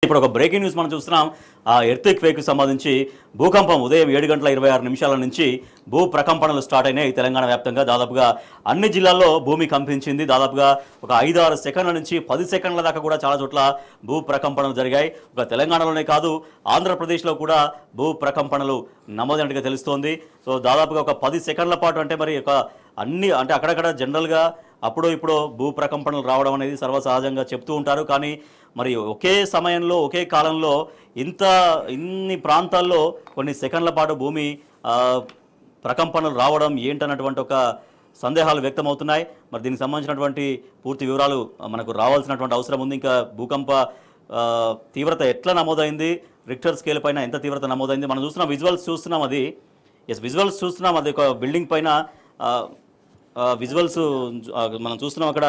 ఇప్పుడు ఒక breaking news మనం చూస్తున్నాం. ఎర్త్క్వేక్ కి సంబంధించి భూకంపం ఉదయం 7:26 నుంచి భూ ప్రకంపనలు స్టార్ట్ అయినాయి. తెలంగాణ వ్యాప్తంగా దాదాపుగా అన్ని జిల్లాల్లో భూమి కంపించింది. దాదాపుగా ఒక 5-6 సెకండ్ల నుంచి 10 సెకండ్ల దాకా కూడా చాలా చోట్ల భూ ప్రకంపనలు జరిగాయి. ఒక తెలంగాణలోనే కాదు, ఆంధ్రప్రదేశ్లో కూడా భూ ప్రకంపనలు నమోదైనట్టుగా తెలుస్తోంది. సో దాదాపుగా ఒక 10 సెకండ్ల పాటు అంటే మరి ఒక అన్ని అంటే అక్కడక్కడ జనరల్గా అప్పుడో ఇప్పుడో భూ ప్రకంపనలు రావడం అనేది సర్వసహజంగా చెప్తూ ఉంటారు. కానీ మరి ఒకే సమయంలో ఒకే కాలంలో ఇన్ని ప్రాంతాల్లో కొన్ని సెకండ్ల పాటు భూమి ప్రకంపనలు రావడం ఏంటన్నటువంటి ఒక సందేహాలు వ్యక్తమవుతున్నాయి. మరి దీనికి సంబంధించినటువంటి పూర్తి వివరాలు మనకు రావాల్సినటువంటి అవసరం ఉంది. ఇంకా భూకంప తీవ్రత ఎట్లా నమోదైంది, రిక్టర్ స్కేల్ పైన ఎంత తీవ్రత నమోదైంది మనం చూస్తున్నాం. విజువల్స్ చూస్తున్నాం. విజువల్స్ చూస్తున్నాం. అది ఒక బిల్డింగ్ పైన విజువల్స్ మనం చూస్తున్నాం. అక్కడ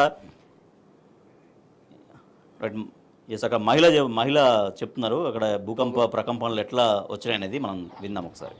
అక్కడ మహిళ చెప్తున్నారు అక్కడ భూకంప ప్రకంపనలు ఎట్లా వచ్చాయి అనేది మనం విన్నాం ఒకసారి.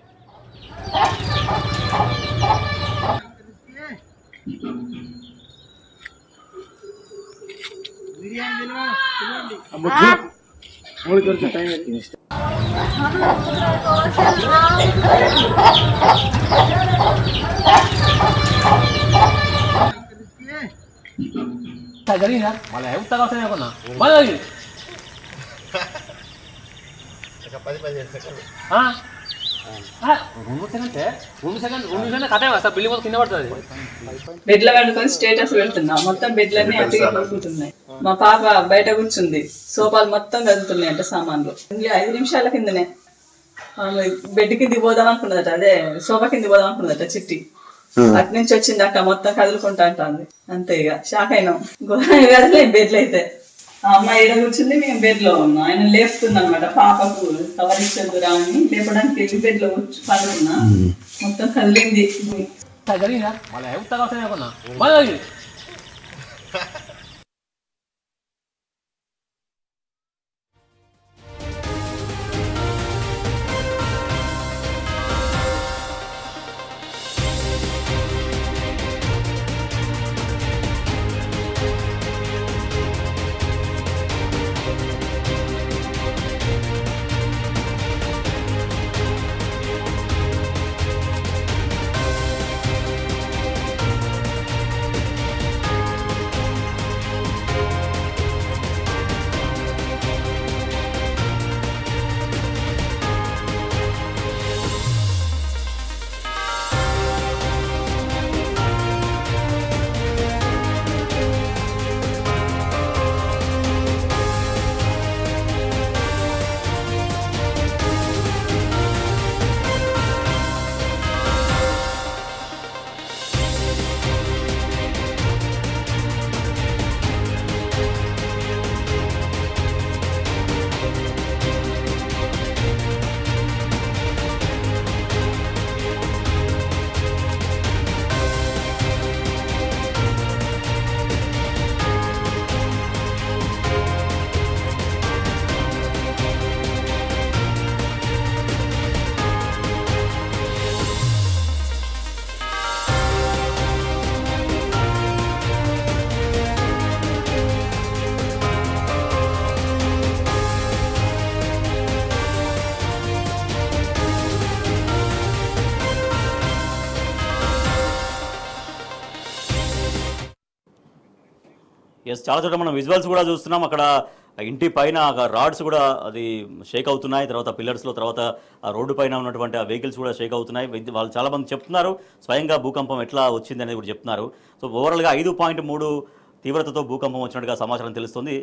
బెడ్ల పడుకొని స్టేటస్ పెడుతున్నా. మొత్తం బెడ్లన్నీ అటుగా పడుకుంటున్నాయి. మా పాప బయట కూర్చుంది. సోఫాలు మొత్తం కదులుతున్నాయి అంటే సామాన్లు. 5 నిమిషాల కిందనే బెడ్ కింది పోదాం అనుకున్నదట, అదే సోఫా కింది పోదాం అనుకున్నదట చిట్టి. అటు నుంచి వచ్చింది అక్క మొత్తం కదులుకుంటా అంటుంది. అంతే ఇక షాక్ అయినాం. ఘోరంగా కదలే బెడ్లు అయితే. ఆ అమ్మాయి ఈడ కూర్చుంది, మేము బెడ్ లో ఉన్నాం. ఆయన లేపుతుంది అనమాట, పాపకు కవర్ ఇచ్చదురా అని లేపడానికి వెళ్ళి బెడ్ లో పడుకున్నా. మొత్తం కదిలింది. చాలా చోట్ల మనం విజువల్స్ కూడా చూస్తున్నాం. అక్కడ ఇంటి పైన రాడ్స్ కూడా అది షేక్ అవుతున్నాయి. తర్వాత పిల్లర్స్లో, తర్వాత ఆ రోడ్డు పైన ఉన్నటువంటి ఆ వెహికల్స్ కూడా షేక్ అవుతున్నాయి. వాళ్ళు చాలా మంది చెప్తున్నారు స్వయంగా భూకంపం ఎట్లా వచ్చింది అనేది కూడా చెప్తున్నారు. సో ఓవరాల్గా 5.3 తీవ్రతతో భూకంపం వచ్చినట్టుగా సమాచారం తెలుస్తుంది.